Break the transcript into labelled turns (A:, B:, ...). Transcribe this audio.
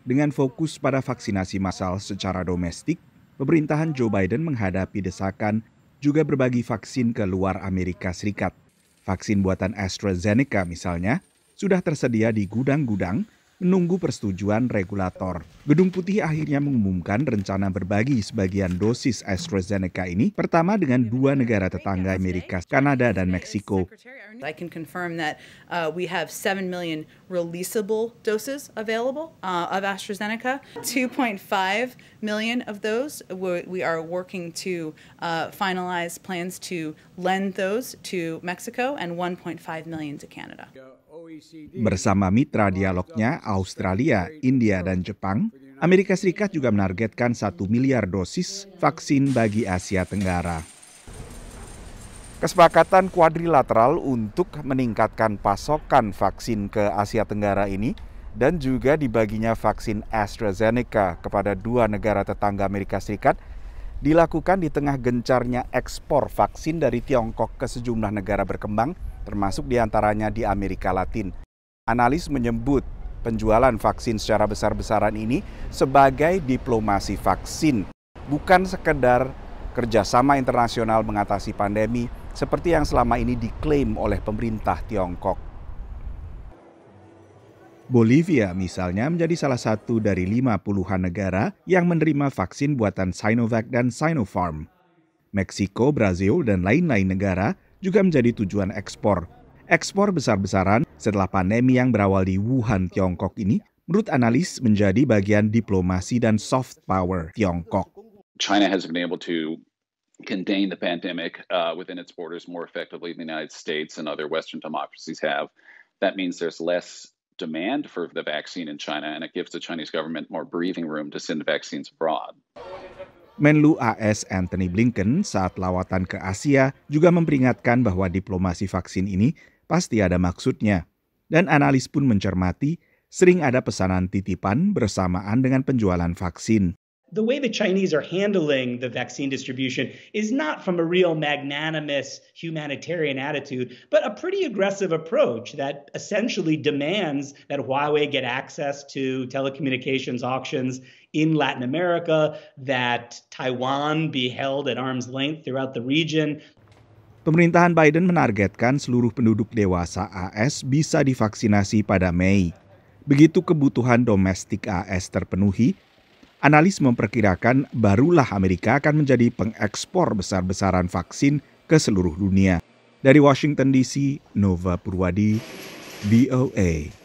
A: Dengan fokus pada vaksinasi massal secara domestik, pemerintahan Joe Biden menghadapi desakan juga berbagi vaksin ke luar Amerika Serikat. Vaksin buatan AstraZeneca misalnya sudah tersedia di gudang-gudang menunggu persetujuan regulator. Gedung Putih akhirnya mengumumkan rencana berbagi sebagian dosis AstraZeneca ini pertama dengan dua negara tetangga Amerika, Kanada dan Meksiko.
B: I can confirm that we have 7 million releasable doses available of AstraZeneca. 2.5 million of those we are working to finalize plans to lend those to Mexico and 1.5 million to Canada.
A: Bersama mitra dialognya Australia, India, dan Jepang, Amerika Serikat juga menargetkan 1 miliar dosis vaksin bagi Asia Tenggara. Kesepakatan kuadrilateral untuk meningkatkan pasokan vaksin ke Asia Tenggara ini dan juga dibaginya vaksin AstraZeneca kepada dua negara tetangga Amerika Serikat dilakukan di tengah gencarnya ekspor vaksin dari Tiongkok ke sejumlah negara berkembang, termasuk diantaranya di Amerika Latin. Analis menyebut penjualan vaksin secara besar-besaran ini sebagai diplomasi vaksin, bukan sekedar kerjasama internasional mengatasi pandemi seperti yang selama ini diklaim oleh pemerintah Tiongkok. Bolivia misalnya menjadi salah satu dari 50-an negara yang menerima vaksin buatan Sinovac dan Sinopharm. Meksiko, Brazil, dan lain-lain negara juga menjadi tujuan ekspor. Ekspor besar-besaran setelah pandemi yang berawal di Wuhan, Tiongkok ini, menurut analis menjadi bagian diplomasi dan soft power Tiongkok.
C: China has been able to contain the pandemic within its borders more effectively than the United States and other Western democracies have. That means there's less demand for the vaccine in China, and it gives the Chinese government more breathing room to send vaccines abroad.
A: Menlu AS Antony Blinken saat lawatan ke Asia juga memperingatkan bahwa diplomasi vaksin ini pasti ada maksudnya. Dan analis pun mencermati sering ada pesanan titipan bersamaan dengan penjualan vaksin.
D: The way the Chinese are handling the vaccine distribution is not from a real magnanimous humanitarian attitude, but a pretty aggressive approach that essentially demands that Huawei get access to telecommunications auctions in Latin America, that Taiwan be held at arm's length throughout the region.
A: Pemerintahan Biden menargetkan seluruh penduduk dewasa AS bisa divaksinasi pada Mei. Begitu kebutuhan domestik AS terpenuhi, analis memperkirakan barulah Amerika akan menjadi pengekspor besar-besaran vaksin ke seluruh dunia. Dari Washington DC, Nova Purwadi, VOA.